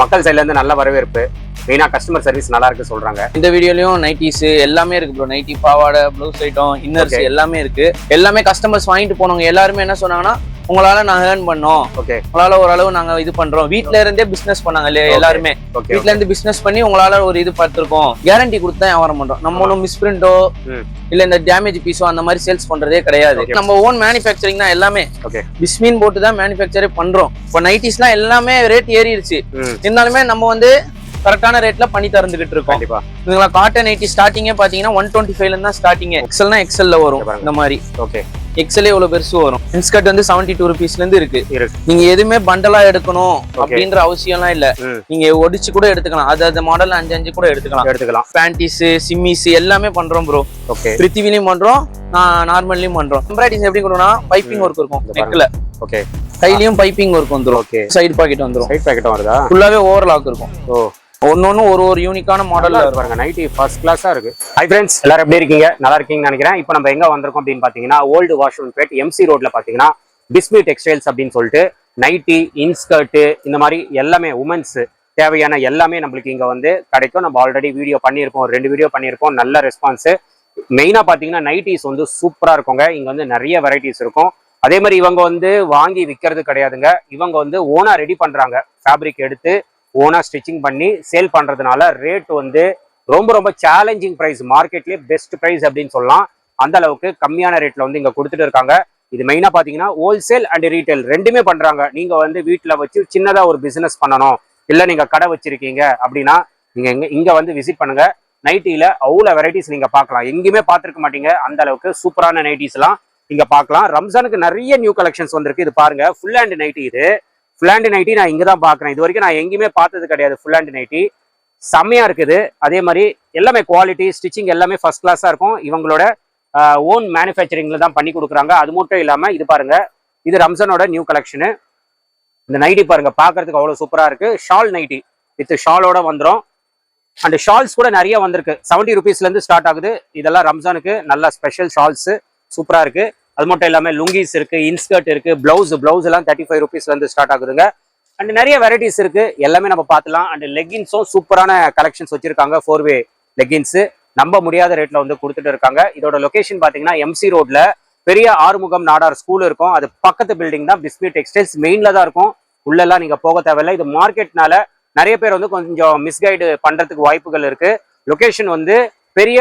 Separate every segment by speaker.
Speaker 1: மக்கள் சைடுல இருந்து நல்ல வரவேற்பு, மெயினா கஸ்டமர் சர்வீஸ் நல்லா இருக்கு சொல்றாங்க.
Speaker 2: இந்த வீடியோலயும் நைட்டிஸ் எல்லாமே இருக்கு ப்ரோ. நைட்டி, பாவாடை, ப்ளவுஸ் ஐட்டம், இன்னர்ஸ் எல்லாமே இருக்கு. எல்லாமே கஸ்டமர்ஸ் வாங்கிட்டு போனவங்க எல்லாருமே என்ன சொன்னாங்கன்னா, உங்களால நாங்க ஏர்ன் பண்ணோம், உங்களால ஓரளவு நாங்க இது பண்றோம். வீட்ல இருந்தே பிசினஸ் பண்ணாங்க இல்லையா எல்லாருமே. வீட்ல இருந்து பிசினஸ் பண்ணி உங்களால ஒரு இது பார்த்திருக்கோம், கேரண்டி கொடுத்து தான் வியாபாரம் பண்றோம். நம்ம ஒன்றும் மிஸ்பிரிண்டோ இல்ல இந்த டேமேஜ் பீஸோ அந்த மாதிரி சேல்ஸ் பண்றதே கிடையாது. நம்ம ஓன் மேனுஃபேக்சரிங் தான் எல்லாமே. பிஸ்மின் போட்டு தான் மேனுஃபேக்சரே பண்றோம். இப்போ நைட்டிஸ்லாம் எல்லாமே ரேட் ஏறிடுச்சு. இருந்தாலுமே நம்ம வந்து கரெக்டான ரேட்ல பண்ணி தந்துகிட்டு இருக்கோம். இதுங்களா காட்டன் நைட்டி ஸ்டார்டிங்கே பாத்தீங்கன்னா 125ல இருந்து தான் ஸ்டார்டிங். எக்ஸல்னா எக்ஸல்ல வரும் இந்த மாதிரி. எக்ஸலே எவ்வளவு பெருசு வரும். இன்ஸ்கர்ட் வந்து 72 rupeesல இருந்து இருக்கு. நீங்க எதுவுமே பண்டலா எடுக்கணும் அப்படின்ற அவசியம்லாம் இல்ல. நீங்க ஒடிச்சு கூட எடுத்துக்கலாம். அது மாடல் 5 கூட எடுத்துக்கலாம். பேண்டிஸ், சிம்மிஸ் எல்லாமே பண்றோம் ப்ரோ. பிரித்திவிலையும் பண்றோம், நார்மல்லயும் பண்றோம். எம்ப்ராய்டிங் எப்படி கொடுனா பைப்பிங் ஒர்க் இருக்கும் நெக்ல. கையிலயும் பைப்பிங் ஒர்க் வந்துரும். சைடு பாக்கெட் வந்துரும்.
Speaker 1: சைடு பாக்கெட் வருதா?
Speaker 2: ஃபுல்லாவே ஓவர்லாக் இருக்கும். ஒன்னொன்னு ஒரு யூனிக்கான மாடல்ல
Speaker 1: பாருங்க. நைட்டி ஃபர்ஸ்ட் கிளாஸா இருக்கு. ஹை ஃப்ரெண்ட்ஸ், எல்லாரும் எப்படி இருக்கீங்க? நல்லா இருக்கீங்கன்னு நினைக்கிறேன். இப்போ நம்ம எங்க வந்திருக்கோம் அப்படின்னு பாத்தீங்கன்னா, ஓல்டு வாஷ்ரூம் பேட் எம்சி ரோட்ல பாத்தீங்கன்னா பிஸ்மி டெக்ஸ்டைல்ஸ் அப்படின்னு சொல்லிட்டு நைட்டி, இன்ஸ்கர்ட் இந்த மாதிரி எல்லாமே உமன்ஸ் தேவையான எல்லாமே நம்மளுக்கு இங்க வந்து கிடைக்கும். நம்ம ஆல்ரெடி வீடியோ பண்ணியிருக்கோம், 2 வீடியோ பண்ணியிருக்கோம். நல்ல ரெஸ்பான்ஸ். மெயினா பாத்தீங்கன்னா நைட்டிஸ் வந்து சூப்பரா இருக்குங்க. இங்க வந்து நிறைய வெரைட்டிஸ் இருக்கும். அதே மாதிரி இவங்க வந்து வாங்கி விற்கிறது கிடையாதுங்க. இவங்க வந்து ஓனா ரெடி பண்றாங்க. ஃபேப்ரிக் எடுத்து ஓனா ஸ்டிச்சிங் பண்ணி சேல் பண்றதுனால ரேட் வந்து ரொம்ப சேலஞ்சிங் பிரைஸ், மார்க்கெட்லயே பெஸ்ட் பிரைஸ் அப்படின்னு சொல்லலாம். அந்த அளவுக்கு கம்மியான ரேட்ல வந்து இங்க கொடுத்துட்டு இருக்காங்க. இது மெயினா பாத்தீங்கன்னா ஹோல்சேல் அண்ட் ரீட்டைல் ரெண்டுமே பண்றாங்க. நீங்க வந்து வீட்டுல வச்சு சின்னதா ஒரு பிசினஸ் பண்ணணும், இல்ல நீங்க கடை வச்சிருக்கீங்க அப்படின்னா நீங்க இங்க வந்து விசிட் பண்ணுங்க. நைட்டில அவ்வளவு வெரைட்டிஸ் நீங்க பார்க்கலாம். எங்கேயுமே பார்த்திருக்க மாட்டீங்க. அந்த அளவுக்கு சூப்பரான நைட்டிஸ் எல்லாம் இங்க பார்க்கலாம். ரம்ஜானுக்கு நிறைய நியூ கலெக்ஷன்ஸ் வந்திருக்கு. இது பாருங்க, ஃபுல் ஹேண்ட் நைட்டி. இது ஃபுல் ஹேண்ட் நைட்டி நான் இங்க தான் பாக்குறேன். இது வரைக்கும் நான் எங்கேயுமே பார்த்தது கிடையாது. ஃபுல் ஹேண்ட் நைட்டி செம்மையா இருக்குது. அதே மாதிரி எல்லாமே குவாலிட்டி, ஸ்டிச்சிங் எல்லாமே ஃபர்ஸ்ட் கிளாஸா இருக்கும். இவங்களோட ஓன் மேனுஃபேக்சரிங்ல தான் பண்ணி கொடுக்குறாங்க. அது மட்டும் இல்லாம இது பாருங்க, இது ரம்ஜானோட நியூ கலெக்ஷனு. இந்த நைட்டி பாருங்க, பாக்குறதுக்கு அவ்வளவு சூப்பரா இருக்கு. ஷால் நைட்டி வித் ஷாலோட வந்துடும். அண்ட் ஷால்ஸ் கூட நிறைய வந்திருக்கு. 70 rupeesல இருந்து ஸ்டார்ட் ஆகுது. இதெல்லாம் ரம்ஜானுக்கு நல்ல ஸ்பெஷல் ஷால்ஸ் சூப்பரா இருக்கு. அது மட்டும் இல்லாம லுங்கிஸ் இருக்கு, இன்ஸ்கர்ட் இருக்கு, பிளவுஸ் எல்லாம் 35 rupeesல இருந்து ஸ்டார்ட் ஆகுதுங்க. அண்ட் நிறைய வெரைட்டிஸ் இருக்கு. எல்லாமே நம்ம பார்த்துலாம். அண்ட் லெகின்ஸும் சூப்பரான கலெக்ஷன்ஸ் வச்சிருக்காங்க. 4-way லெகின்ஸ் நம்ப முடியாத ரேட்ல வந்து கொடுத்துட்டு இருக்காங்க. இதோட லொகேஷன் பாத்தீங்கன்னா எம்சி ரோட்ல பெரிய ஆறுமுகம் நாடார் ஸ்கூல் இருக்கும். அது பக்கத்து பில்டிங் தான் பிஸ்மி டெக்ஸ்டைல்ஸ். மெயின்ல தான் இருக்கும். உள்ளெல்லாம் நீங்க போக தேவையில்லை. இது மார்க்கெட்னால நிறைய பேர் வந்து கொஞ்சம் மிஸ்கைடு பண்றதுக்கு வாய்ப்புகள் இருக்கு. லொகேஷன் வந்து பெரிய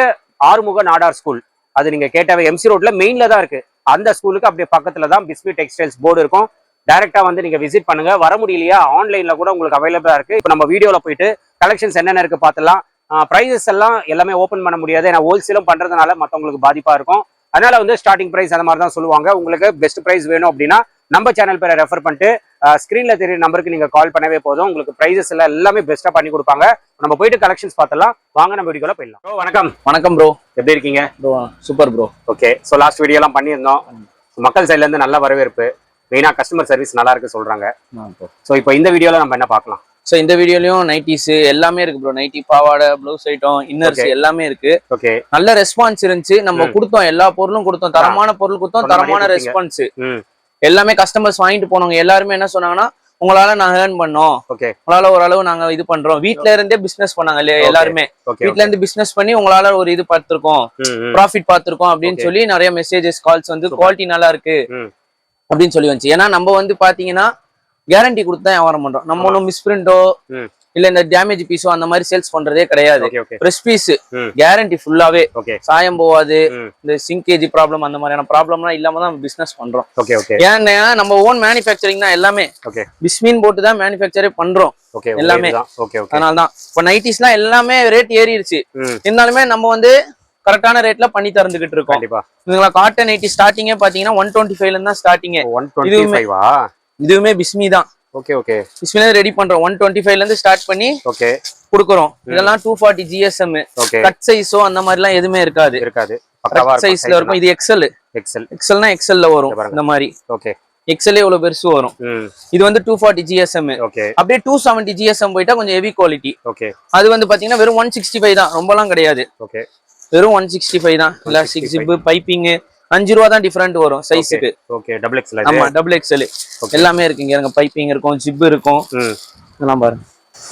Speaker 1: ஆறுமுக நாடார் ஸ்கூல். அது நீங்க கேட்டாவே எம்சி ரோட்ல மெயின்ல தான் இருக்கு. அந்த ஸ்கூலுக்கு அப்படியே பக்கத்துல தான் பிஸ்மி டெக்ஸ்டைல்ஸ் போர்டு இருக்கும். டைரக்டா வந்து நீங்க விசிட் பண்ணுங்க. வர முடியலையா, ஆன்லைன்ல கூட உங்களுக்கு அவைலபிளா இருக்கு. இப்போ நம்ம வீடியோல போயிட்டு கலெக்ஷன்ஸ் என்னென்ன இருக்கு பார்த்துலாம். பிரைசஸ் எல்லாம் எல்லாமே ஓப்பன் பண்ண முடியாது. ஏன்னா ஹோல்சேலும் பண்றதுனால மற்றவங்களுக்கு பாதிப்பா இருக்கும். அதனால வந்து ஸ்டார்டிங் பிரைஸ் அந்த மாதிரி தான் சொல்லுவாங்க. உங்களுக்கு பெஸ்ட் பிரைஸ் வேணும் அப்படின்னா நம்ம சேனல் பேரை ரெஃபர் பண்ணிட்டு ஸ்கிரீன்ல தெரிய நம்பருக்கு நீங்க கால் பண்ணவே போதும். உங்களுக்கு பிரைசஸ் எல்லாம் எல்லாமே பெஸ்டா பண்ணி கொடுப்பாங்க. நம்ம போயிட்டு கலெக்ஷன்ஸ் பார்த்தலாம். வாங்க நம்ம வீடியோல போயிடலாம். ப்ரோ வணக்கம்.
Speaker 2: வணக்கம் ப்ரோ,
Speaker 1: எப்படி இருக்கீங்க?
Speaker 2: Super bro.
Speaker 1: Okay, so last video எல்லாம் பண்ணியிருந்தோம். மக்கள் சைட்ல இருந்து நல்ல வரவேற்பு, மெயினா கஸ்டமர் சர்வீஸ் நல்லா இருக்கு சொல்றாங்க. ஸோ இப்போ இந்த வீடியோல நம்ம என்ன பார்க்கலாம்?
Speaker 2: ஸோ இந்த வீடியோலயும் நைட்டிஸ் எல்லாமே இருக்கு ப்ரோ. நைட்டி, பாவாடை, ப்ளவுஸ் ஐட்டம், இன்னர்ஸ் எல்லாமே இருக்கு.
Speaker 1: ஓகே,
Speaker 2: நல்ல ரெஸ்பான்ஸ் இருந்துச்சு. நம்ம கொடுத்தோம், எல்லா பொருளும் கொடுத்தோம், தரமான பொருள் கொடுத்தோம், தரமான ரெஸ்பான்ஸ். எல்லாமே கஸ்டமர்ஸ் வாங்கிட்டு போனவங்க எல்லாருமே என்ன சொன்னாங்கன்னா, உங்களால நாங்க ஏர்ன் பண்ணோம், உங்களால ஓரளவு நாங்க இது பண்றோம். வீட்ல இருந்தே பிசினஸ் பண்ணாங்க இல்லையா எல்லாருமே. வீட்ல இருந்து பிசினஸ் பண்ணி உங்களால ஒரு இது பார்த்திருக்கோம், ப்ராஃபிட் பார்த்திருக்கோம் அப்படின்னு சொல்லி நிறைய மெசேஜஸ், கால்ஸ் வந்து குவாலிட்டி நல்லா இருக்கு அப்படின்னு சொல்லி வந்துச்சு. ஏன்னா நம்ம வந்து பாத்தீங்கன்னா கேரண்டி கொடுத்து தான் வியாபாரம் பண்றோம். நம்ம ஒன்றும் மிஸ்பிரிண்டோ இல்ல இந்த டேமேஜ் பீஸோ அந்த மாதிரி சேல்ஸ் பண்றதே கிடையாது. ஃப்ரெஷ் பீஸ் கேரண்டி ஃபுல்லாவே, சாயம் போவாது. இந்த சிங்கேஜ் ப்ராப்ளம் அந்த மாதிரியான ப்ராப்ளம்லாம் இல்லாம தான் பிசினஸ் பண்றோம். ஏன்னா நம்ம ஓன் மேனுஃபேக்சரிங் தான் எல்லாமே. பிஸ்மின் போட்டு தான் மேனுஃபேக்சரே பண்றோம் எல்லாமே. அதனாலதான் இப்ப நைட்டிஸ்லாம் எல்லாமே ரேட் ஏறிடுச்சு. இருந்தாலுமே நம்ம வந்து கரெக்டான ரேட்ல பண்ணி தந்துகிட்டு இருக்கோம். இதுங்களா காட்டன் நைட்டி ஸ்டார்டிங்கே பாத்தீங்கன்னா 125ல இருந்து தான் ஸ்டார்டிங். இதுவுமே பிஸ்மி தான். பிஸ்மில ரெடி பண்றோம். 125ல இருந்து ஸ்டார்ட் பண்ணி குடுக்குறோம். இதெல்லாம் 240 GSM. கட் சைஸோ அந்த மாதிரி எல்லாம் எதுவுமே இருக்காது. சைஸ்ல இருக்கும். இது எக்ஸல்னா எக்ஸல்ல வரும் இந்த மாதிரி. எக்ஸலே இவ்வளவு பெருசு வரும். இது வந்து 240 GSM. அப்படியே 270 GSM போயிட்டா கொஞ்சம் ஹெவி குவாலிட்டி. அது வந்து பாத்தீங்கன்னா வெறும் 165 தான், ரொம்பலாம் கிடையாது. வெறும் 165 தான். இல்ல 6 ஜிப் பைப்பிங் 5 ரூபா தான் டிஃபரெண்ட் வரும் சைஸுக்கு.
Speaker 1: Double XL.
Speaker 2: ஆமா, டபுள் எக்ஸ்எல் எல்லாமே இருக்கு. இங்க பைப்பிங் இருக்கும், ஜிப் இருக்கும். இதெல்லாம் பாருங்க.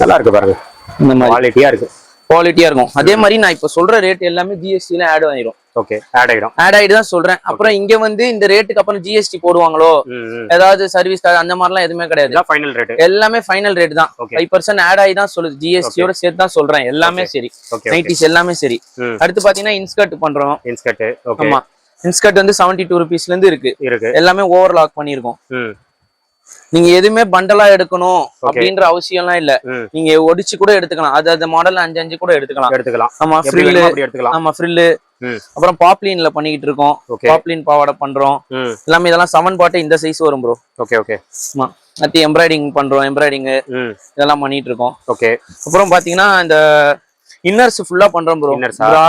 Speaker 1: நல்லா இருக்கு பாருங்க,
Speaker 2: இந்த மாதிரி
Speaker 1: குவாலிட்டியா இருக்கு.
Speaker 2: குவாலிட்டியா இருக்கும். அதே மாதிரி நான் இப்ப சொல்ற ரேட் எல்லாமே ஜிஎஸ்டில ஆட் ஆயிரும்.
Speaker 1: ஓகே, ஆட் ஆயிடும்.
Speaker 2: ஆட் ஆயிட்டு தான் சொல்றேன். அப்புறம் இங்க வந்து இந்த ரேட்டுக்கு அப்புறம் ஜிஎஸ்டி போடுவாங்களோ, ஏதாவது சர்வீஸ் அந்த மாதிரிலாம் எதுவுமே கிடையாது.
Speaker 1: ஃபைனல் ரேட் எல்லாமே
Speaker 2: ஃபைனல் ரேட் தான். 5% ஆட் ஆகி தான் சொல்லுது, ஜிஎஸ்டியோட சேர்த்து தான் சொல்றேன். எல்லாமே சரி, நைட்டிஸ் எல்லாமே சரி. அடுத்து பாத்தீங்கன்னா இன்ஸ்கர்ட் பண்றோம்.
Speaker 1: இன்ஸ்கர்ட்
Speaker 2: ஆமா, இன்ஸ்கர்ட் வந்து 72 rupeesல இருந்து இருக்கு. எல்லாமே ஓவர்லாக் பண்ணிருக்கோம். நீங்க எதுவுமே பண்டலா எடுக்கணும் அப்படின்ற அவசியம்லாம் இல்ல. நீங்க ஒடிச்சு கூட எடுத்துக்கலாம். அது மாடல் 5 கூட எடுத்துக்கலாம். ஆமா, ஃப்ரில் எடுத்துக்கலாம். ஆமா, ஃப்ரில். அப்புறம் பாப்லின்ல பண்ணிக்கிட்டு இருக்கோம். பாப்லின் பாவாடை பண்றோம். எல்லாமே இதெல்லாம் 7 பாட்டு இந்த சைஸ் வரும் ப்ரோ.
Speaker 1: Okay okay.
Speaker 2: ஆமா, அடுத்து எம்ப்ராய்டிங் பண்றோம். எம்ப்ராய்டிங் இதெல்லாம் பண்ணிட்டு இருக்கோம்.
Speaker 1: ஓகே.
Speaker 2: அப்புறம் பாத்தீங்கன்னா இந்த இன்னர்ஸ் ஃபுல்லா பண்றோம் ப்ரோ. பிரா,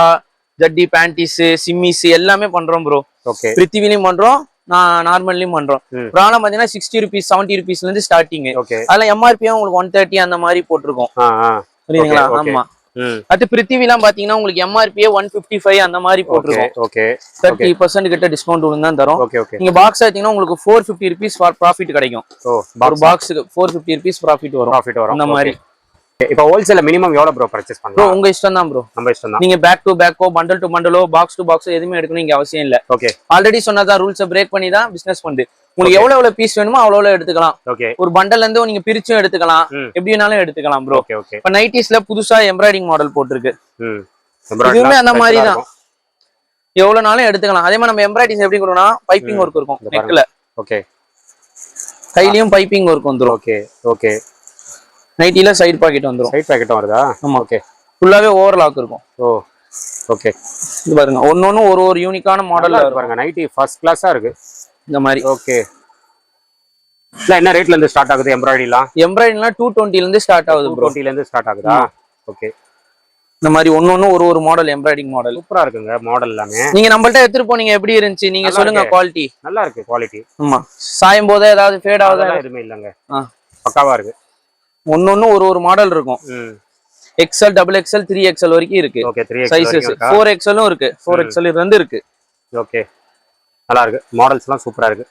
Speaker 2: ஜட்டி, பேண்டிஸ், சிம்மிஸ் எல்லாமே பண்றோம் ப்ரோ.
Speaker 1: ஓகே.
Speaker 2: பிரித்திவிலையும் பண்றோம், நான் நார்மல்லையும் பண்றோம். பிரானா பாத்தீங்கன்னா 60 rupees 70 rupeesல இருந்து ஸ்டார்டிங். அதுல எம்ஆர்பியும் உங்களுக்கு 130 அந்த மாதிரி போட்டிருக்கோம். புரியுதுங்களா? ஆமா. அது பிரித்திவிலாம் பாத்தீங்கன்னா உங்களுக்கு எம்ஆர்பியே 155 அந்த மாதிரி போட்டிருக்கோம்.
Speaker 1: ஓகே.
Speaker 2: 30% கிட்ட டிஸ்கவுண்ட் தான் தரும். நீங்க பாக்ஸ் எடுத்தீங்கன்னா உங்களுக்கு 450 rupees ப்ராஃபிட் கிடைக்கும். ஒரு பாக்ஸுக்கு 450 rupees ப்ராஃபிட் வரும் அந்த மாதிரி.
Speaker 1: இப்போ ஹோல்சேல்ல மினிமம் எவ்வளவு ப்ரோ பர்ச்சேஸ் பண்ணலாம்?
Speaker 2: ப்ரோ உங்க இஷ்டம் தான் ப்ரோ, நம்ம இஷ்டம் தான். நீங்க பேக் டு பேக்கோ, பண்டல் டு பண்டலோ, பாக்ஸ் டு பாக்ஸோ எதுவுமே எடுக்கணும் இங்க அவசியம் இல்ல. ஓகே. ஆல்ரெடி சொன்னதா ரூல்ஸை பிரேக் பண்ணி தான் பிசினஸ் பண்ணுது. உங்களுக்கு எவ்வளவு பீஸ் வேணுமோ அவ்வளவு எடுத்துக்கலாம். ஓகே. ஒரு பண்டல்ல இருந்து நீங்க பிரிச்சும் எடுத்துக்கலாம், எப்படி வேணாலும் எடுத்துக்கலாம் ப்ரோ. Okay okay. இப்போ நைட்டிஸ்ல புதுசா எம்ப்ராய்டிங் மாடல் போட்டுருக்கு. இதுவுமே அந்த மாதிரி தான், எவ்வளவு நாளும் எடுத்துக்கலாம். அதே மாதிரி நம்ம எம்ப்ராய்டிங்ஸ் எப்படி கொடுனா பைப்பிங் ஒர்க் இருக்கும் நெக்ல. ஓகே. கையிலயும் பைப்பிங் ஒர்க் வந்துரும். Okay okay. நைட்டில சைடு பாக்கெட் வந்துரும். சைடு பாக்கெட் வருதா? ஆமா. ஓகே. ஃபுல்லாவே ஓவர்லாக் இருக்கும். Oh okay. இது பாருங்க, ஒன்னொன்னு ஒரு யூனிக்கான மாடல்ல பாருங்க. நைட்டி ஃபர்ஸ்ட் கிளாஸா இருக்கு இந்த மாதிரி. ஓகே. என்ன ரேட்ல இருந்து ஸ்டார்ட் ஆகுது எம்ப்ராய்டரிலாம்? எம்ப்ராய்டரிலாம் 220 ல இருந்து ஸ்டார்ட் ஆகுது ப்ரோ. 220 ல இருந்து ஸ்டார்ட் ஆகுதா? ஓகே. இந்த மாதிரி ஒன்னொன்னு ஒரு மாடல் எம்ப்ராய்டிங் மாடல் சூப்பரா இருக்குங்க. மாடல் எல்லாமே நீங்க நம்மள்ட்ட எடுத்துட்டு போனீங்க, எப்படி இருந்துச்சு நீங்க சொல்லுங்க. குவாலிட்டி நல்லா இருக்கு. குவாலிட்டி ஆமா, சாயும் போதே ஏதாவது ஃபேட் ஆகுதா? எதுவுமே இல்லங்க, பக்காவா இருக்கு. ஒன்னொன்னு ஒரு மாடல் இருக்கும். எக்ஸ்எல், டபுள் எக்ஸ்எல், 3XL வரைக்கும் இருக்கு. ஓகே. 3XL சைஸஸ் 4XL இருக்கு. 4XL இருந்து இருக்கு. ஓகே, நல்லா இருக்கு. மாடல்ஸ் எல்லாம் சூப்பரா இருக்கு.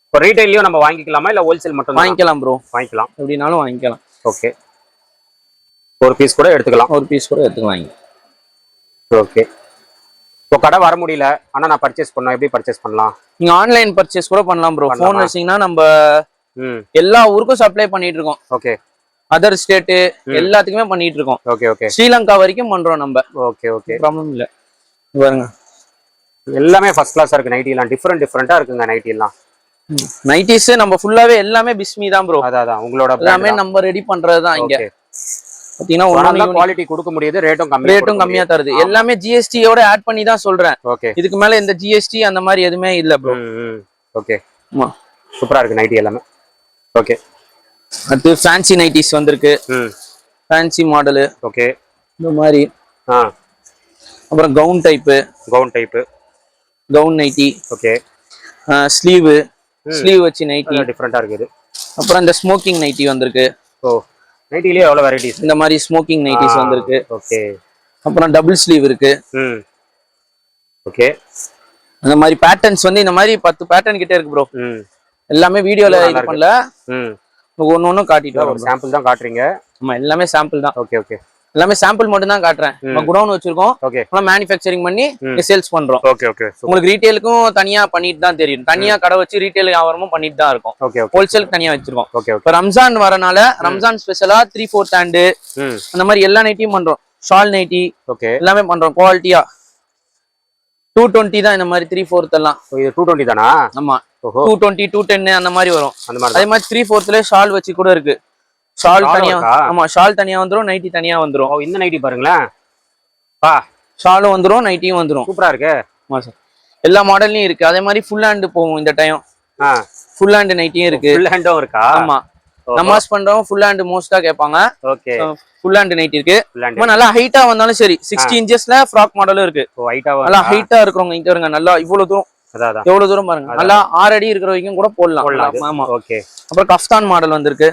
Speaker 2: இப்போ ரீட்டைல்லயும் நம்ம வாங்கிக்கலாமா இல்ல ஹோல்சேல் மட்டும் வாங்கிக்கலாம் ப்ரோ? வாங்கிக்கலாம், எப்படினாலும் வாங்கிக்கலாம். ஓகே. ஒரு பீஸ் கூட எடுத்துக்கலாம். ஓகே. இப்போ கடை வர முடியல, ஆனா நான் பர்ச்சேஸ் பண்ணா எப்படி பர்ச்சேஸ் பண்ணலாம்? நீங்க ஆன்லைன் பர்ச்சேஸ் கூட பண்ணலாம் ப்ரோ. ஃபோன் வச்சீங்கன்னா நம்ம எல்லா ஊருக்கும் சப்ளை பண்ணிட்டு இருக்கோம். ஓகே. அதர் ஸ்டேட் எல்லாத்துக்குமே பண்ணிட்டு இருக்கோம். Okay okay. ஸ்ரீலங்கா வரைக்கும் பண்றோம் நம்ம. ஓகே ஓகே, ப்ராப்ளம் இல்ல. பாருங்க, எல்லாமே ஃபர்ஸ்ட் கிளாஸா இருக்கு. நைட்டி எல்லாம் டிஃபரெண்டா இருக்குங்க. நைட்டி எல்லாம் நைட்டிஸ் நம்ம ஃபுல்லாவே எல்லாமே பிஸ்மி தான் ப்ரோ. அதான் உங்களோட எல்லாமே நம்ம ரெடி பண்றது தான். இங்க பாத்தீங்கன்னா ஒண்ணு குவாலிட்டி கொடுக்க முடியுது, ரேட்டும் கம்மியா தருது. எல்லாமே ஜிஎஸ்டியோட ஆட் பண்ணி தான் சொல்றேன். ஓகே. இதுக்கு மேல இந்த ஜிஎஸ்டி அந்த மாதிரி எதுவுமே இல்ல ப்ரோ. ஓகே. சூப்பரா இருக்கு நைட்டி எல்லாமே. ஓகே. அடுத்து ஃபேன்சி நைட்டிஸ் வந்திருக்கு. Fancy model. ஓகே. இந்த மாதிரி. அப்புறம் கவுன் நைட்டி. ஓகே. ஸ்லீவ் வச்சு நைட்டி டிஃபரெண்டா இருக்குது. அப்புறம் இந்த ஸ்மோக்கிங் நைட்டி வந்திருக்கு. ஓ, நைட்டிலே எவ்வளவு வெரைட்டிஸ். இந்த மாதிரி ஸ்மோக்கிங் நைட்டிஸ் வந்திருக்கு. ஓகே. அப்புறம் டபுள் ஸ்லீவ் இருக்கு. ஓகே. அந்த மாதிரி பேட்டர்ன்ஸ் வந்து இந்த மாதிரி 10 பேட்டர்ன் கிட்ட இருக்கு ப்ரோ. எல்லாமே வீடியோல இது பண்ணல, ஒன்னு காட்டிட்டு வரோம். சாம்பிள் தான் காட்டுறீங்க? ஆமா, எல்லாமே சாம்பிள் தான். Okay okay. எல்லாமே சாம்பிள் மட்டும் தான் காட்டுறேன். நம்ம குடவுன் வச்சிருக்கோம். ஓகே. நம்ம மேனுஃபேக்சரிங் பண்ணி சேல்ஸ் பண்றோம். Okay okay. உங்களுக்கு ரீட்டைலுக்கும் தனியா பண்ணிட்டு தான் தெரியும். தனியா கடை வச்சு ரீட்டைல் வியாபாரமும் பண்ணிட்டு தான் இருக்கும். ஓகே. ஹோல்சேல் தனியா வச்சிருக்கோம். ஓகே. இப்போ ரம்ஜான் வரனால ரம்ஜான் ஸ்பெஷலா 3/4 ஹேண்ட் அந்த மாதிரி எல்லா நைட்டியும் பண்றோம். Shawl nighty. ஓகே. எல்லாமே பண்றோம் குவாலிட்டியா. 220 தான் இந்த மாதிரி 3/4 எல்லாம். இது 220 தானா? ஆமா. 220 210 அந்த மாதிரி வரும். அதே மாதிரி 3/4ல ஷால் வச்சு கூட இருக்கு. ஷால் தனியா. ஆமா, ஷால் தனியா வந்துரும், நைட்டி தனியா வந்துரும். ஓ, இந்த நைட்டி பாருங்களேன் பா. ஷாலும் வந்துரும், நைட்டியும் வந்துரும். சூப்பரா இருக்கு. ஆமா சார், எல்லா மாடல்லயும் இருக்கு. அதே மாதிரி ஃபுல் ஹேண்ட் போகும் இந்த டைம். ஃபுல் ஹேண்ட் நைட்டியும் இருக்கு. ஃபுல் ஹேண்டும் இருக்கா? ஆமா, நமாஸ் பண்றவங்க ஃபுல் ஹேண்ட் மோஸ்டா கேட்பாங்க. ஓகே. ஃபுல் ஹேண்ட் நைட்டி இருக்கு. நல்லா ஹைட்டா வந்தாலும் சரி, 60 inchesல ஃப்ராக் மாடலும் இருக்கு. நல்லா ஹைட்டா இருக்கிறவங்க இங்க வருங்க. நல்லா இவ்வளவு தூரம், எவ்வளவு தூரம் பாருங்க. நல்லா 6 அடி இருக்கிற வரைக்கும் கூட போடலாம். ஆமா. ஓகே. அப்புறம் கஃப்தான் மாடல் வந்திருக்கு.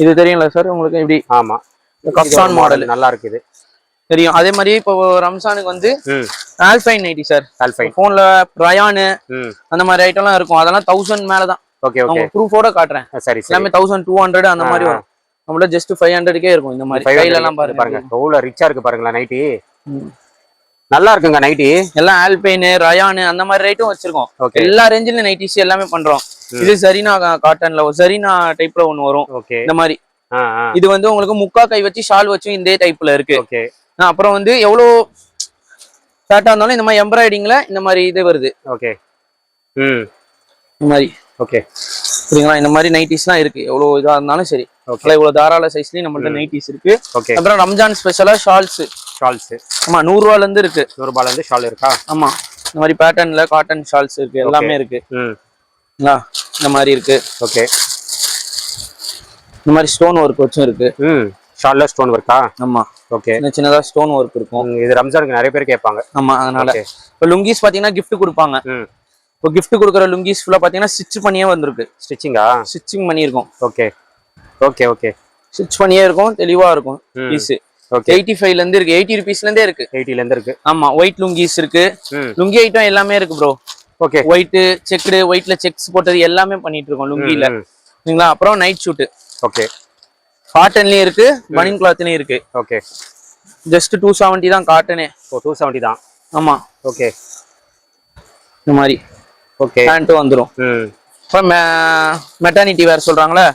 Speaker 2: இது தெரியும்ல சார் உங்களுக்கு? எப்படி? ஆமா, கஃப்தான் மாடல் நல்லா இருக்குது, தெரியும். அதே மாதிரி இப்போ ரம்ஜானுக்கு வந்து ஆல்பைன் நைட்டி சார். ஆல்பைன் போன்ல ரயானு அந்த மாதிரி ஐட்டம்லாம் இருக்கும். அதெல்லாம் 1000 மேலதான்.
Speaker 1: ஓகே ஓகே
Speaker 2: உங்களுக்கு ப்ரூஃபோட காட்டுறேன்.
Speaker 1: சரி சரி.
Speaker 2: எல்லாமே 1200 அந்த மாதிரி வரும். நம்மள ஜஸ்ட் 500க்கே இருக்கும் இந்த மாதிரி. கையில எல்லாம்
Speaker 1: பாருங்க எவ்வளவு ரிச்சா இருக்கு பாருங்களா நைட்டி. நல்லா இருக்குங்க நைட்டி.
Speaker 2: எல்லாம் ஆல்பைன், ரயான் அந்த மாதிரி ரேட்டும் வச்சிருக்கோம். எல்லா ரேஞ்சில நைட்டிஸ் எல்லாமே பண்றோம். இது ஜரீனா காட்டன்ல ஜரீனா டைப்ல ஒன்னு வரும். இந்த மாதிரி இது வந்து உங்களுக்கு முக்கா கை வச்சு ஷால் வச்சு இந்த டைப்ல இருக்கு.
Speaker 1: ஓகே.
Speaker 2: அப்புறம் வந்து எவ்வளவு ஷார்ட்டா இருந்தாலும் இந்த மாதிரி எம்ப்ராய்டிங்ல இந்த மாதிரி இது வருது.
Speaker 1: ஓகே.
Speaker 2: இந்த மாதிரி
Speaker 1: ஓகே
Speaker 2: சரிங்களா. இந்த மாதிரி நைட்டிஸ்லாம் இருக்கு. எவ்வளவு இதா இருந்தாலும் சரி. இவ்வளவு தாராள சைஸ்லயும் நம்மள்ட்ட நைட்டிஸ் இருக்கு. அப்புறம் ரம்ஜான் ஸ்பெஷலா ஷால்ஸ். ஆமா 100 ரூபாயில இருந்து இருக்கு.
Speaker 1: 100 ரூபாயில இருந்து ஷால் இருக்கா?
Speaker 2: ஆமா இந்த மாதிரி பேட்டர்ன்ல காட்டன் ஷால்ஸ் இருக்கு. எல்லாமே இருக்கு. இந்த மாதிரி இருக்கு.
Speaker 1: ஓகே.
Speaker 2: இந்த மாதிரி ஸ்டோன் ஒர்க் வச்சும் இருக்கு.
Speaker 1: ஷால்ல ஸ்டோன் ஒர்க்கா? ஆமா. ஓகே.
Speaker 2: சின்னதா ஸ்டோன் ஒர்க் இருக்கும்.
Speaker 1: இது ரம்ஜானுக்கு நிறைய பேர் கேட்பாங்க.
Speaker 2: ஆமா அதனால இப்போ லுங்கிஸ் பாத்தீங்கன்னா gift கொடுப்பாங்க. இப்போ gift கொடுக்குற லுங்கிஸ் ஃபுல்லா பாத்தீங்கன்னா ஸ்டிச் பண்ணியே வந்திருக்கு. ஸ்டிச்சிங் பண்ணியிருக்கோம். Okay
Speaker 1: okay okay.
Speaker 2: ஸ்டிச் பண்ணியே இருக்கும். தெளிவா இருக்கும் பீஸ். 85ல இருந்து இருக்கு. 80 ருபீஸ்ல இருந்தே இருக்கு.
Speaker 1: 80ல இருந்து இருக்கு.
Speaker 2: ஆமா ஒயிட் லுங்கிஸ் இருக்கு. லுங்கி ஐட்டம் எல்லாமே இருக்கு ப்ரோ.
Speaker 1: ஓகே.
Speaker 2: ஒயிட் செக்டு, ஒயிட்ல செக்ஸ் போட்டது எல்லாமே பண்ணிட்டு இருக்கோம் லுங்கில. சரிங்களா. அப்புறம் நைட் ஷூட்.
Speaker 1: ஓகே.
Speaker 2: காட்டன்லயும் இருக்கு, பனியன் கிளாத்லயும் இருக்கு.
Speaker 1: ஓகே.
Speaker 2: ஜஸ்ட் 270 தான் காட்டனே.
Speaker 1: 270 தான்.
Speaker 2: ஆமா.
Speaker 1: ஓகே.
Speaker 2: இந்த மாதிரி
Speaker 1: ஓகே
Speaker 2: பேண்ட் வந்துரும். அப்புறம் மெட்டர்னிட்டி வேர் சொல்றாங்களே,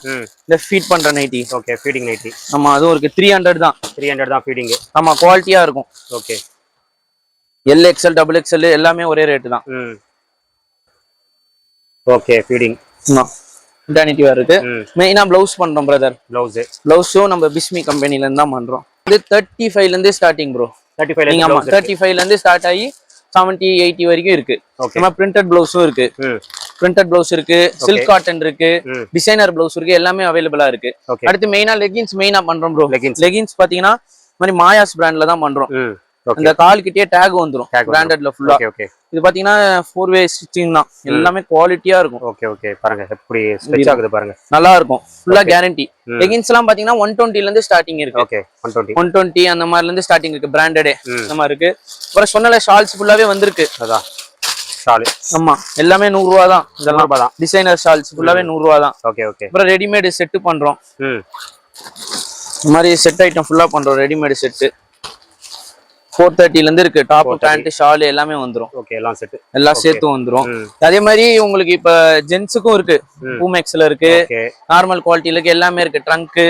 Speaker 2: இந்த ஃபீட் பண்ற நைட்டி.
Speaker 1: Okay feeding nightie.
Speaker 2: ஆமா அதுவும் இருக்கு. 300 தான்.
Speaker 1: 300 தான் ஃபீடிங்.
Speaker 2: ஆமா குவாலிட்டியா இருக்கும்.
Speaker 1: ஓகே.
Speaker 2: LXL XXL எல்லாமே ஒரே ரேட் தான்.
Speaker 1: Okay feeding.
Speaker 2: மெட்டர்னிட்டி வேர் இருக்கு. மெயினா ப்ளவுஸ் பண்றோம் பிரதர். ப்ளவுஸும் நம்ம பிஸ்மி கம்பெனில இருந்து தான் பண்றோம். இது 35ல இருந்து ஸ்டார்டிங் ப்ரோ. 35ல இருந்து ஸ்டார்ட் ஆகி 70 80 வரைக்கும் இருக்கு. நம்ம பிரிண்டட் பிளவுஸும் இருக்கு. பிரிண்டட் பிளவுஸ் இருக்கு, சில்க் காட்டன் இருக்கு, டிசைனர் பிளவுஸ் இருக்கு. எல்லாமே அவைலபிளா இருக்கு. அடுத்து மெயினா லெகின்ஸ் மெயினா பண்றோம் ப்ரோ. லெகின்ஸ் பாத்தீங்கன்னா இந்த மாதிரி மாயாஸ் பிராண்ட்ல தான் பண்றோம். அந்த கால் கிட்டே டேக் வந்துரும் பிராண்டட்ல ஃபுல்லா. இது பாத்தீங்கன்னா 4-வே ஸ்டிச்சிங் தான். எல்லாமே குவாலிட்டியா இருக்கும்.
Speaker 1: ஓகே ஓகே பாருங்க எப்படி ஸ்ட்ரெச் ஆகுது பாருங்க.
Speaker 2: நல்லா இருக்கும். ஃபுல்லா கேரண்டி. லெகின்ஸ் எல்லாம் பாத்தீங்கன்னா 120ல இருந்து ஸ்டார்டிங் இருக்கு.
Speaker 1: ஓகே
Speaker 2: 120 அந்த மாதிரில இருந்து ஸ்டார்டிங் இருக்கு. பிராண்டடே அந்த மாதிரி இருக்கு. அப்புறம் சொன்னல ஷால்ஸ் ஃபுல்லாவே வந்திருக்கு. அதான் ஷால். ஆமா எல்லாமே 100 ரூபா தான். இதெல்லாம் தான் டிசைனர் ஷால்ஸ் ஃபுல்லாவே 100 ரூபா தான்.
Speaker 1: Okay okay.
Speaker 2: அப்புறம் ரெடிமேட் செட் பண்றோம். இந்த மாதிரி செட் ஐட்டம் ஃபுல்லா பண்றோம். ரெடிமேட் செட் 430ல இருந்து இருக்கு. டாப் பேண்ட் ஷால் எல்லாமே வந்துரும்.
Speaker 1: ஓகே எல்லாம் செட்
Speaker 2: எல்லாம் சேர்த்து வந்துரும். அதே மாதிரி உங்களுக்கு இப்ப ஜென்ஸுக்கும் இருக்கு. பூமெக்ஸ்ல இருக்கு, நார்மல் குவாலிட்டில இருக்கு, எல்லாமே இருக்கு. ட்ரங்க்,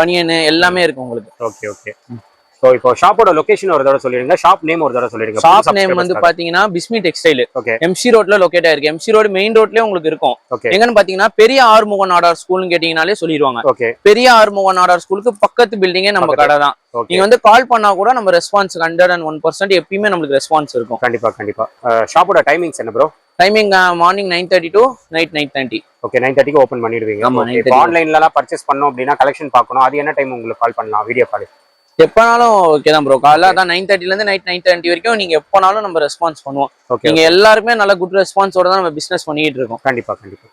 Speaker 2: பனியன் எல்லாமே இருக்கு உங்களுக்கு.
Speaker 1: Okay okay. சோ இப்போ ஷாப்போட லொகேஷன் ஒரு தடவை சொல்லிடுங்க. ஷாப் நேம் ஒரு தடவை சொல்லிடுங்க.
Speaker 2: ஷாப் நேம் வந்து பாத்தீங்கன்னா பிஸ்மி டெக்ஸ்டைல். MC ரோட்ல லொகேட் ஆயிருக்கு. MC ரோடு மெயின் ரோட்லயே உங்களுக்கு இருக்கும். எங்கன்னு பாத்தீங்கன்னா பெரிய ஆறுமுக நாடார் ஸ்கூல்னு கேட்டீங்கனாலே சொல்லிடுவாங்க. பெரிய ஆறுமுக நாடார் ஸ்கூலுக்கு பக்கத்து பில்டிங்கே நம்ம கடை தான். நீங்க வந்து கால் பண்ணா கூட நம்ம ரெஸ்பான்ஸ் 101% எப்பயுமே நம்மளுக்கு ரெஸ்பான்ஸ் இருக்கும்.
Speaker 1: கண்டிப்பா கண்டிப்பா. ஷாப்போட டைமிங்ஸ் என்ன bro?
Speaker 2: Timing morning 9:30 to night 9:30.
Speaker 1: Okay 9:30க்கு ஓபன் பண்ணிடுவீங்க. இப்போ ஆன்லைன்லலாம் பர்ச்சேஸ் பண்ணோம் அப்படின்னா கலெக்ஷன் பார்க்கணும். அது என்ன டைம் உங்களுக்கு கால் பண்ணலாம்? வீடியோ கால்
Speaker 2: எப்பனாலும் ஓகே தான் ப்ரோ. காலைல தான் 9:30ல இருந்து நைட் 9:30 வரைக்கும் நீங்க எப்பனாலும் நம்ம ரெஸ்பான்ஸ் பண்ணுவோம். நீங்க எல்லாருமே நல்ல குட் ரெஸ்பான்ஸோட தான் நம்ம பிசினஸ் பண்ணிட்டு இருக்கோம்.
Speaker 1: கண்டிப்பா கண்டிப்பா.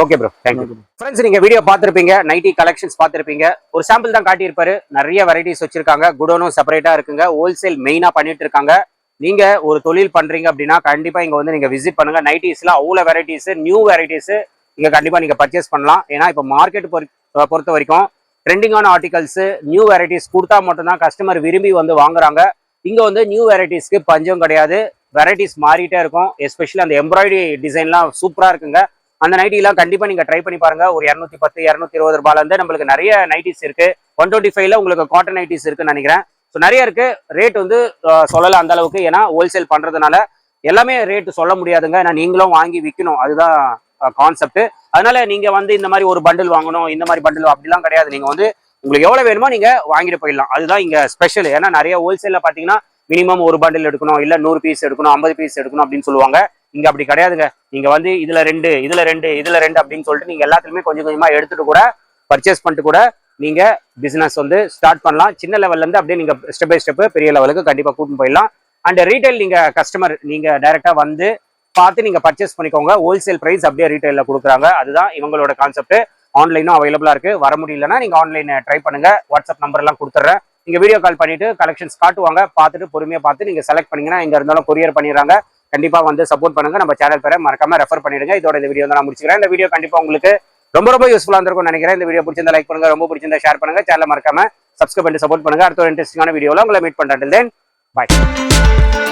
Speaker 1: Okay bro thank you. ஃப்ரெண்ட்ஸ் நீங்க வீடியோ பார்த்திருப்பீங்க, நைட்டி கலெக்ஷன்ஸ் பார்த்திருப்பீங்க. ஒரு சாம்பிள் தான் காட்டியிருப்பாரு. நிறைய வெரைட்டிஸ் வச்சிருக்காங்க. குடோனும் செப்பரேட்டா இருக்குங்க. ஹோல்சேல் மெயினா பண்ணிட்டு இருக்காங்க. நீங்க ஒரு தொழில் பண்றீங்க அப்படின்னா கண்டிப்பா இங்க வந்து நீங்க விசிட் பண்ணுங்க. நைட்டிஸ்ல அவ்வளவு வெரைட்டிஸ், நியூ வெரைட்டிஸ் இங்க கண்டிப்பா நீங்க பர்ச்சேஸ் பண்ணலாம். ஏன்னா இப்போ மார்க்கெட் பொறுத்த வரைக்கும் ட்ரெண்டிங்கான ஆர்டிகல்ஸ், நியூ வெரைட்டிஸ் கொடுத்தா மட்டும்தான் கஸ்டமர் விரும்பி வந்து வாங்குறாங்க. இங்க வந்து நியூ வெரைட்டிஸ்க்கு பஞ்சம் கிடையாது. வெரைட்டிஸ் மாறிட்டே இருக்கும். எஸ்பெஷலி அந்த எம்ப்ராய்டரி டிசைன்லாம் சூப்பரா இருக்குங்க. அந்த நைட்டிலாம் கண்டிப்பா நீங்க ட்ரை பண்ணி பாருங்க. ஒரு 210 220 ரூபாயில இருந்து நம்மளுக்கு நிறைய நைட்டிஸ் இருக்கு. 125ல உங்களுக்கு காட்டன் நைட்டிஸ் இருக்குன்னு நினைக்கிறேன். ஸோ நிறைய இருக்கு. ரேட் வந்து சொல்லலை அந்த அளவுக்கு. ஏன்னா ஹோல்சேல் பண்றதுனால எல்லாமே ரேட் சொல்ல முடியாதுங்க. ஏன்னா நீங்களும் வாங்கி விற்கணும். அதுதான் கான்செப்ட். அதனால நீங்க வந்து இந்த மாதிரி ஒரு பண்டில் வாங்கணும், இந்த மாதிரி பண்டில் அப்படிலாம் கிடையாது. நீங்க வந்து உங்களுக்கு எவ்வளவு வேணுமோ நீங்க வாங்கிட்டு போயிடலாம். அதுதான் இங்க ஸ்பெஷல். ஏன்னா நிறைய ஹோல்சேல்ல பாத்தீங்கன்னா மினிமம் ஒரு பண்டில் எடுக்கணும், இல்ல 100 பீஸ் எடுக்கணும், 50 பீஸ் எடுக்கணும் அப்படின்னு சொல்லுவாங்க. இங்க அப்படி கிடையாதுங்க. நீங்க வந்து இதுல 2 இதுல 2 அப்படின்னு சொல்லிட்டு நீங்க எல்லாத்துலயுமே கொஞ்சம் கொஞ்சமா எடுத்துட்டு கூட பர்ச்சேஸ் பண்ணிட்டு கூட நீங்க பிசினஸ் வந்து ஸ்டார்ட் பண்ணலாம். சின்ன லெவல்ல இருந்து அப்படியே நீங்க ஸ்டெப் பை ஸ்டெப் பெரிய லெவலுக்கு கண்டிப்பா கூட்டிட்டு போயிடலாம். அண்ட் ரீட்டைல் நீங்க கஸ்டமர் நீங்க டைரக்டா வந்து பார்த்து நீங்க பர்ச்சேஸ் பண்ணிக்கோங்க. ஹோல்சேல் பிரைஸ் அப்படியே ரீட்டைல்ல கொடுக்குறாங்க. அதுதான் இவங்களோட கான்செப்ட். ஆன்லைனும் அவைலபிளா இருக்கு. வர முடியலன்னா நீங்க ஆன்லைன் ட்ரை பண்ணுங்க. வாட்ஸ்அப் நம்பர் எல்லாம் கொடுத்துட்றேன். நீங்க வீடியோ கால் பண்ணிட்டு கலெக்ஷன்ஸ் காட்டுவாங்க. பார்த்துட்டு பொறுமையா பார்த்து நீங்க செலக்ட் பண்ணீங்கன்னா எங்க இருந்தாலும் கொரியர் பண்ணிடுறாங்க. கண்டிப்பா வந்து சப்போர்ட் பண்ணுங்க. நம்ம சேனல் பேரை மறக்காம ரெஃபர் பண்ணிடுங்க. இதோட இந்த வீடியோ நான் முடிச்சுக்கிறேன். இந்த வீடியோ கண்டிப்பா உங்களுக்கு ரொம்ப யூஸ்ஃபுல்லா இருந்திருக்கும்னு நினைக்கிறேன். இந்த வீடியோ பிடிச்சிருந்தா லைக் பண்ணுங்க, ரொம்ப பிடிச்சிருந்தா ஷேர் பண்ணுங்க, சேனலை மறக்காம சப்ஸ்கிரைப் பண்ணி சப்போர்ட் பண்ணுங்க. அடுத்த ஒரு இன்ட்ரெஸ்டிங்கான வீடியோல உங்களை மீட் பண்றேன். தென் பை.